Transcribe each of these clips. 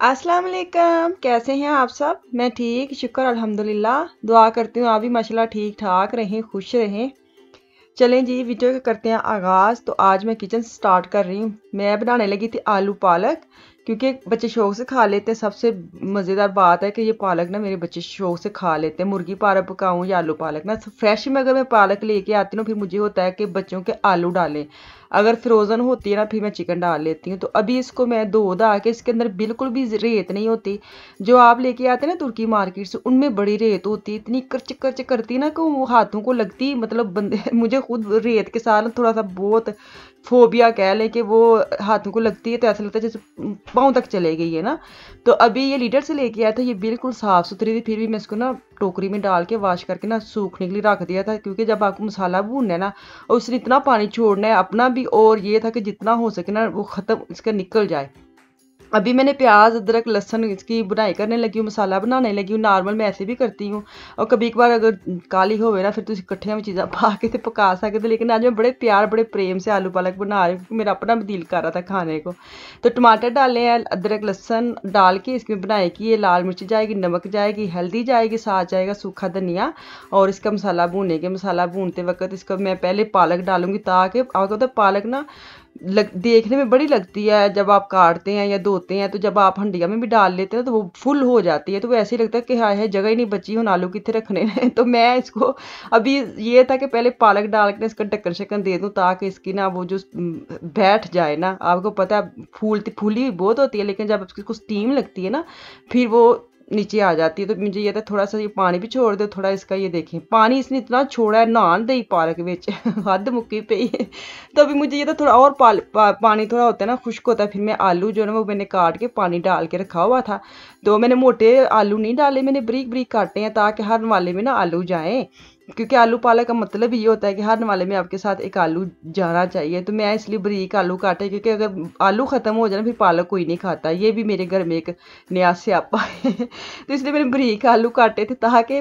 अस्सलाम वालेकुम, कैसे हैं आप सब। मैं ठीक, शुक्र अल्हम्दुलिल्लाह। दुआ करती हूँ आप भी माशाल्लाह ठीक ठाक रहें, खुश रहें। चलें जी, वीडियो का करते हैं आगाज़। तो आज मैं किचन स्टार्ट कर रही हूँ। मैं बनाने लगी थी आलू पालक, क्योंकि बच्चे शौक से खा लेते हैं। सबसे मज़ेदार बात है कि ये पालक ना मेरे बच्चे शौक से खा लेते हैं। मुर्गी पालक पकाऊँ या आलू पालक ना, फ्रेश में अगर मैं पालक लेके आती हूँ फिर मुझे होता है कि बच्चों के आलू डालें। अगर फ्रोज़न होती है ना फिर मैं चिकन डाल लेती हूँ। तो अभी इसको मैं धो धा के, इसके अंदर बिल्कुल भी रेत नहीं होती। जो आप लेके आते हैं ना तुर्की मार्केट से, उनमें बड़ी रेत होती है, इतनी करच करच करती है ना कि वो हाथों को लगती, मतलब बंदे मुझे खुद रेत के साथ ना थोड़ा सा बहुत फोबिया कह लें कि वो हाथों को लगती है तो ऐसा लगता है जैसे पाँव तक चले गई है ना। तो अभी ये लीडर से लेके आया था, ये बिल्कुल साफ़ सुथरी थी। फिर भी मैं इसको ना टोकरी में डाल के वॉश करके ना सूखने के लिए रख दिया था, क्योंकि जब आपको मसाला भूनना है ना और उसने इतना पानी छोड़ना है अपना भी, और ये था कि जितना हो सके ना वो ख़त्म इसका निकल जाए। अभी मैंने प्याज अदरक लहसुन इसकी बुनाई करने लगी हूँ, मसाला बनाने लगी हूँ। नॉर्मल मैं ऐसे भी करती हूँ, और कभी एक बार अगर काली होवे ना फिर तुम इकट्ठियां में चीज़ां पा के तो पका सकते। लेकिन आज मैं बड़े प्यार बड़े प्रेम से आलू पालक बना रही हूँ, क्योंकि मेरा अपना भी दिल कर रहा था खाने को। तो टमाटर डाले हैं, अदरक लहसुन डाल के इसमें बनाई की, ये लाल मिर्च जाएगी, नमक जाएगी, हल्दी जाएगी, साथ जाएगा सूखा धनिया। और इसका मसाला भूनेंगे। मसाला भूनते वक्त इसको मैं पहले पालक डालूंगी, ताकि आपको तो पालक ना देखने में बड़ी लगती है जब आप काटते हैं या धोते हैं। तो जब आप हंडिया में भी डाल लेते हैं तो वो फुल हो जाती है, तो वो ऐसे ही लगता है कि हाय है जगह ही नहीं बची, हूँ आलू कितने रखने हैं। तो मैं इसको अभी ये था कि पहले पालक डाल के इसका ढक्कन शक्कन दे दूँ, ताकि इसकी ना वो जो बैठ जाए ना। आपको पता है फूली हुई बहुत होती है, लेकिन जब इसको स्टीम लगती है ना फिर वो नीचे आ जाती है। तो मुझे ये था थोड़ा सा ये पानी भी छोड़ दो थोड़ा इसका। ये देखें पानी इसने इतना छोड़ा है, नहान दे पालक विच हद मुक्की पे ही। तो अभी मुझे ये था थोड़ा और पानी थोड़ा होता है ना खुश्क होता है। फिर मैं आलू जो है ना वो मैंने काट के पानी डाल के रखा हुआ था। तो मैंने मोटे आलू नहीं डाले, मैंने बारीक बारीक काटे हैं, ताकि हर वाले में ना आलू जाएं। क्योंकि आलू पालक का मतलब ये होता है कि हर वाले में आपके साथ एक आलू जाना चाहिए। तो मैं इसलिए बारीक आलू काटे, क्योंकि अगर आलू ख़त्म हो जाए ना फिर पालक कोई नहीं खाता। ये भी मेरे घर में एक नया स्यापा है। तो इसलिए मैंने बारीक आलू काटे थे, ताकि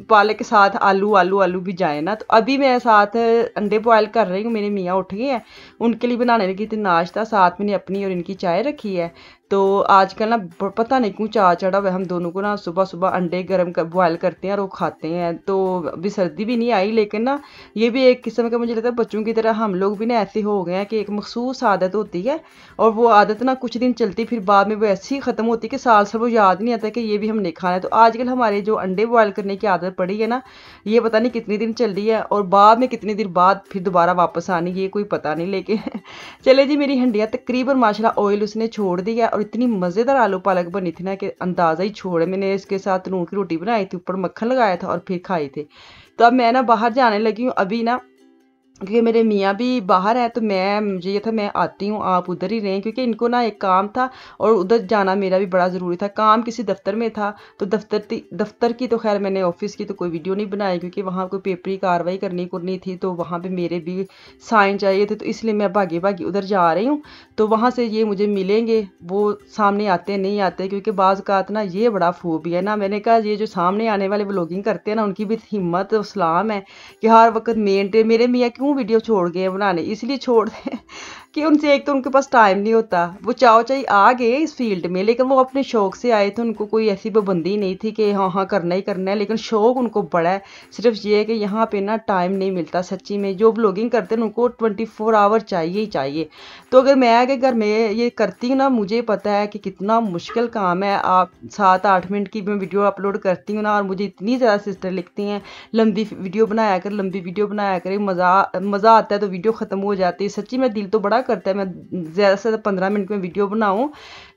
पालक के साथ आलू आलू आलू भी जाए ना। तो अभी मैं साथ अंडे बॉयल कर रही हूँ। मेरे मियाँ उठ गए हैं, उनके लिए बनाने लगी थी नाश्ता। साथ मैंने अपनी और इनकी चाय रखी है। तो आजकल ना पता नहीं क्यों चाह चढ़ा हुआ है। हम दोनों को ना सुबह सुबह अंडे गर्म कर बॉयल करते हैं और वो खाते हैं। तो अभी सर्दी भी नहीं आई, लेकिन ना ये भी एक किस्म का मुझे लगता है बच्चों की तरह हम लोग भी ना ऐसे हो गए हैं कि एक मखसूस आदत होती है, और वो आदत ना कुछ दिन चलती फिर बाद में वो ऐसी ही ख़त्म होती है कि साल साल वो याद नहीं आता कि ये भी हमने खाना है। तो आजकल हमारे जो अंडे बॉयल करने की आदत पड़ी है ना, ये पता नहीं कितने दिन चल रही है और बाद में कितने दिन बाद फिर दोबारा वापस आनी, ये कोई पता नहीं। लेकिन चले जी, मेरी हंडिया तकरीबन माशाल्लाह ऑयल उसने छोड़ दिया, और इतनी मज़ेदार आलू पालक बनी थी ना कि अंदाज़ा ही छोड़े। मैंने इसके साथ नून की रोटी बनाई थी, ऊपर मक्खन लगाया था और फिर खाई थी। तो अब मैं ना बाहर जाने लगी हूँ अभी ना, क्योंकि मेरे मियाँ भी बाहर हैं। तो मुझे ये था मैं आती हूँ, आप उधर ही रहें, क्योंकि इनको ना एक काम था और उधर जाना मेरा भी बड़ा ज़रूरी था। काम किसी दफ्तर में था, तो दफ्तर की तो खैर मैंने ऑफिस की तो कोई वीडियो नहीं बनाई, क्योंकि वहाँ कोई पेपरी कार्रवाई करनी थी। तो वहाँ पे मेरे भी साइन चाहिए थे, तो इसलिए मैं भागी भागी उधर जा रही हूँ। तो वहाँ से ये मुझे मिलेंगे, वो सामने आते नहीं आते, क्योंकि बाज़ औक़ात ना ये बड़ा फोबिया है ना। मैंने कहा ये जो सामने आने वाले व्लॉगिंग करते हैं ना, उनकी भी हिम्मत और सलाम है कि हर वक्त मेंटेन। मेरे मियाँ क्यों वीडियो छोड़ गए बनाने, इसलिए छोड़ दें कि उनसे एक तो उनके पास टाइम नहीं होता। वो चाहो चाहे आ गए इस फील्ड में, लेकिन वो अपने शौक से आए थे। उनको कोई ऐसी पाबंदी नहीं थी कि हाँ हाँ करना ही करना है, लेकिन शौक उनको बड़ा है। सिर्फ ये है कि यहाँ पे ना टाइम नहीं मिलता सच्ची में। जो ब्लॉगिंग करते हैं उनको 24 आवर चाहिए ही चाहिए। तो अगर मैं आगे घर में ये करती हूँ ना, मुझे पता है कि कितना मुश्किल काम है। आप 7-8 मिनट की मैं वीडियो अपलोड करती हूँ ना, और मुझे इतनी ज़्यादा सिस्टर लिखती हैं लंबी वीडियो बनाया कर, लंबी वीडियो बनाया करे। मज़ा आता है तो वीडियो ख़त्म हो जाती है। सच्ची में दिल तो बड़ा करता है मैं ज़्यादा से ज़्यादा 15 मिनट में वीडियो बनाऊँ,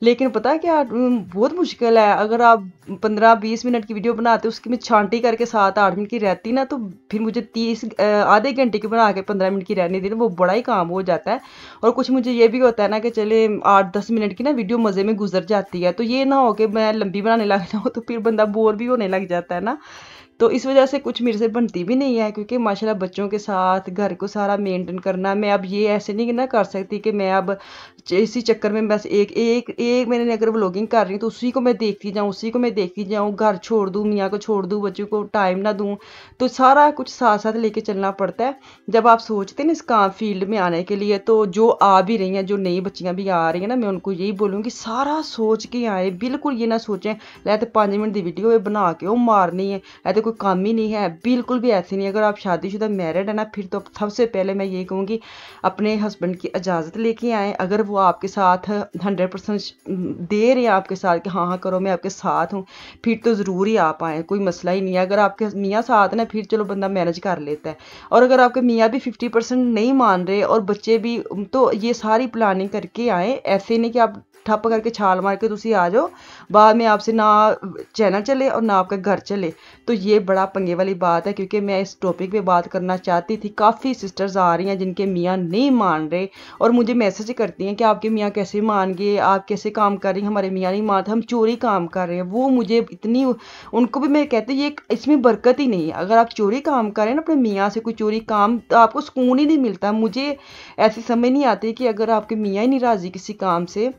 लेकिन पता है क्या बहुत मुश्किल है। अगर आप 15-20 मिनट की वीडियो बनाते उसकी मैं छांटी करके 7-8 मिनट की रहती ना, तो फिर मुझे 30 आधे घंटे की बना के 15 मिनट की रहने देना, वो बड़ा ही काम हो जाता है। और कुछ मुझे ये भी होता है ना कि चले 8-10 मिनट की ना वीडियो मज़े में गुजर जाती है, तो ये ना हो कि मैं लंबी बनाने लग जाऊँ तो फिर बंदा बोर भी होने लग जाता है ना। तो इस वजह से कुछ मेरे से बनती भी नहीं है, क्योंकि माशाल्लाह बच्चों के साथ घर को सारा मेंटेन करना। मैं अब ये ऐसे नहीं ना कर सकती कि मैं अब इसी चक्कर में बस एक मैंने अगर व्लॉगिंग कर रही हूँ तो उसी को मैं देखती जाऊँ, घर छोड़ दूँ, मियाँ को छोड़ दूँ, बच्चों को टाइम ना दूँ, तो सारा कुछ साथ साथ लेके चलना पड़ता है। जब आप सोचते हैं ना इस काम फील्ड में आने के लिए, तो जो आ भी रही हैं, जो नई बच्चियाँ भी आ रही हैं ना, मैं उनको यही बोलूँगी सारा सोच के आए, बिल्कुल ये ना सोचें लै तो 5 मिनट की वीडियो बना के वो मारनी है, ऐ तो कोई काम ही नहीं है, बिल्कुल भी ऐसे नहीं। अगर आप शादीशुदा मैरिड है ना, फिर तो सबसे पहले मैं ये कहूँगी अपने हस्बैंड की इजाज़त लेके आएँ। अगर वो आपके साथ 100% दे रहे हैं आपके साथ कि हाँ हाँ करो मैं आपके साथ हूँ, फिर तो ज़रूर ही आप आएँ, कोई मसला ही नहीं है। अगर आपके मियाँ साथ ना, फिर चलो बंदा मैनेज कर लेता है। और अगर आपके मियाँ भी 50% नहीं मान रहे और बच्चे भी, तो ये सारी प्लानिंग करके आएँ। ऐसे नहीं कि आप ठप करके छाल मार के तुसी आ जाओ, बाद में आपसे ना चैनल चले और ना आपका घर चले, तो ये बड़ा पंगे वाली बात है। क्योंकि मैं इस टॉपिक पे बात करना चाहती थी। काफ़ी सिस्टर्स आ रही हैं जिनके मियाँ नहीं मान रहे और मुझे मैसेज करती हैं कि आपके मियाँ कैसे मान गए, आप कैसे काम कर रही हैं, हमारे मियाँ नहीं मानते, हम चोरी काम कर रहे हैं। वो मुझे इतनी, उनको भी मैं कहती ये इसमें बरकत ही नहीं है। अगर आप चोरी काम कर रहे हैं ना अपने मियाँ से, कोई चोरी काम, तो आपको सुकून ही नहीं मिलता। मुझे ऐसी समझ नहीं आती कि अगर आपके मियाँ ही नहीं राज़ी किसी काम से,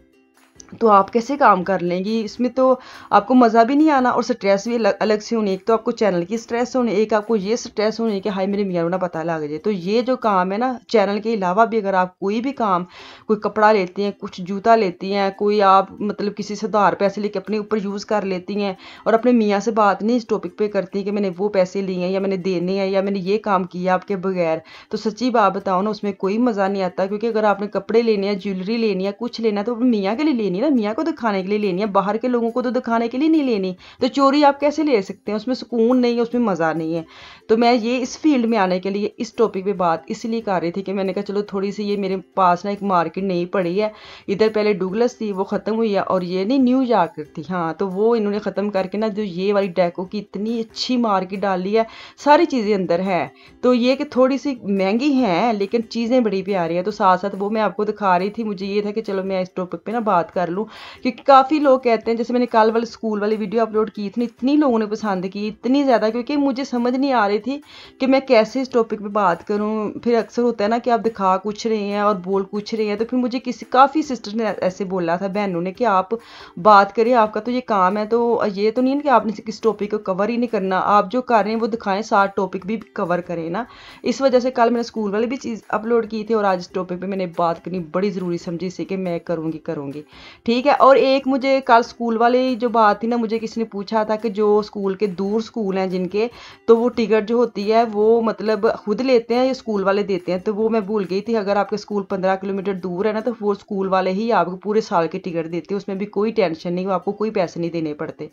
तो आप कैसे काम कर लेंगी। इसमें तो आपको मज़ा भी नहीं आना और स्ट्रेस भी अलग से होनी। एक तो आपको चैनल की स्ट्रेस होनी, एक आपको ये स्ट्रेस होनी कि हाय मेरे मियाँ को ना पता लग जाए। तो ये जो काम है ना, चैनल के अलावा भी अगर आप कोई भी काम, कोई कपड़ा लेती हैं, कुछ जूता लेती हैं, कोई आप मतलब किसी से उधार पैसे लेके अपने ऊपर यूज़ कर लेती हैं और अपने मियाँ से बात नहीं इस टॉपिक पे करती कि मैंने वो पैसे लिए हैं या मैंने देने हैं या मैंने ये काम किया आपके बगैर, तो सच्ची बात बताओ ना, उसमें कोई मज़ा नहीं आता। क्योंकि अगर आपने कपड़े लेने हैं, ज्वेलरी लेनी है, कुछ लेना है, तो अपने मियाँ के लिए लेनी है ना, मियाँ को दिखाने के लिए लेनी है, बाहर के लोगों को तो दिखाने के लिए नहीं लेनी। तो चोरी आप कैसे ले सकते हैं, उसमें सुकून नहीं है, उसमें मज़ा नहीं है। तो मैं ये इस फील्ड में आने के लिए इस टॉपिक पे बात इसलिए कर रही थी कि मैंने कहा चलो थोड़ी सी, ये मेरे पास ना एक मार्केट नई पड़ी है, इधर पहले डुगलस थी वो ख़त्म हुई है और ये नहीं न्यू यार्क थी, हाँ, तो वो इन्होंने ख़त्म करके ना जो ये वाली डेको की इतनी अच्छी मार्केट डाली है, सारी चीज़ें अंदर है। तो ये कि थोड़ी सी महंगी हैं लेकिन चीज़ें बड़ी प्यारी है। तो साथ साथ वो मैं आपको दिखा रही थी। मुझे ये था कि चलो मैं इस टॉपिक पे ना बात कर लूँ, क्योंकि काफ़ी लोग कहते हैं, जैसे मैंने कल वाले स्कूल वाली वीडियो अपलोड की थी, इतनी लोगों ने पसंद की, इतनी ज़्यादा, क्योंकि मुझे समझ नहीं आ रही थी कि मैं कैसे इस टॉपिक पे बात करूँ। फिर अक्सर होता है ना कि आप दिखा कुछ रहे हैं और बोल कुछ रहे हैं, तो फिर मुझे काफ़ी सिस्टर ने ऐसे बोला था, बहनों ने, कि आप बात करें, आपका तो ये काम है, तो ये तो नहीं है कि आपने किस टॉपिक को कवर ही नहीं करना, आप जो कर रहे हैं वो दिखाएं, साथ टॉपिक भी कवर करें ना। इस वजह से कल मैंने स्कूल वाली भी चीज़ अपलोड की थी और आज इस टॉपिक पे मैंने बात करनी बड़ी ज़रूरी समझी, इसे कि मैं करूँगी ठीक है। और एक मुझे कल स्कूल वाली जो बात थी ना, मुझे किसी ने पूछा था कि जो स्कूल के दूर स्कूल हैं जिनके, तो वो टिकट जो होती है वो मतलब खुद लेते हैं या स्कूल वाले देते हैं। तो वो मैं भूल गई थी। अगर आपके स्कूल 15 किलोमीटर दूर है ना, तो वो स्कूल वाले ही आपको पूरे साल की टिकट देते हैं, उसमें भी कोई टेंशन नहीं, आपको कोई पैसे नहीं देने पड़ते।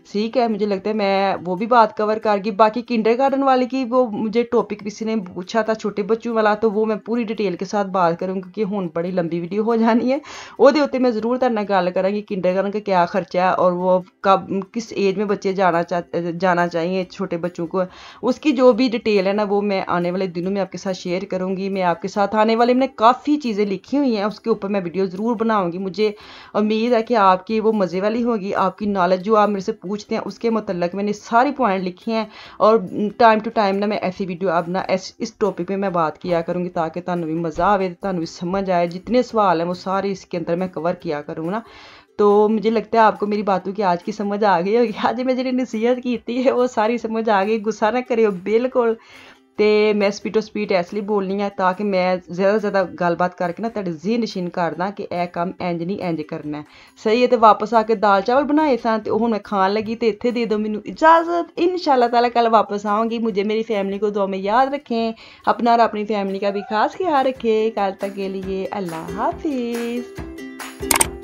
ठीक है, मुझे लगता है मैं वो भी बात कवर कर गई। बाकी किंडरगार्टन वाले की वो मुझे टॉपिक किसी ने पूछा था, छोटे बच्चों वाला, तो वो मैं पूरी डिटेल के साथ बात करूँगी क्योंकि हुन बड़ी लंबी वीडियो हो जानी है। ਉਹਦੇ ਉੱਤੇ मैं ज़रूर तुहाडे नाल गल करांगी किंडरगार्टन का क्या खर्चा है और वो कब किस एज में बच्चे जाना चाहिए छोटे बच्चों को, उसकी जो भी डिटेल है ना, वो मैं आने वाले दिनों में आपके साथ शेयर करूँगी। मैं आपके साथ आने वाले मैंने काफ़ी चीज़ें लिखी हुई हैं, उसके ऊपर मैं वीडियो ज़रूर बनाऊँगी। मुझे उम्मीद है कि आपकी वो मज़े वाली होगी। आपकी नॉलेज जो आप मेरे से पूछते हैं उसके मतलब मैंने सारी पॉइंट लिखे हैं और टाइम टू टाइम ना मैं ऐसी वीडियो अब ना इस टॉपिक पे मैं बात किया करूँगी ताकि तुहानू भी मज़ा आवे, तुहानू भी समझ आए। जितने सवाल हैं वो सारे इसके अंदर मैं कवर किया करूँ ना। तो मुझे लगता है आपको मेरी बातों की आज की समझ आ गई होगी। आज मैं जी नसीहत की है वो सारी समझ आ गई, गुस्सा ना करियो बिल्कुल। तो मैं स्पीड टू स्पीड इसलिए बोलनी है ताकि मैं ज़्यादा गलबात करके ना तुहाडे ज़हन नशीन करदा कि यह काम इंज नहीं इंज करना है। सही है। तो वापस आके दाल चावल बनाए सन तो हुण मैं खान लगी, तो इत्थे दे दो मैनू इजाज़त। इंशाल्लाह ताला कल वापस आऊँगी। मुझे मेरी फैमिली को दुआ में याद रखें, अपना और अपनी फैमिली का भी खास ख्याल रखें। कल तक के लिए अल्लाह हाफिज़।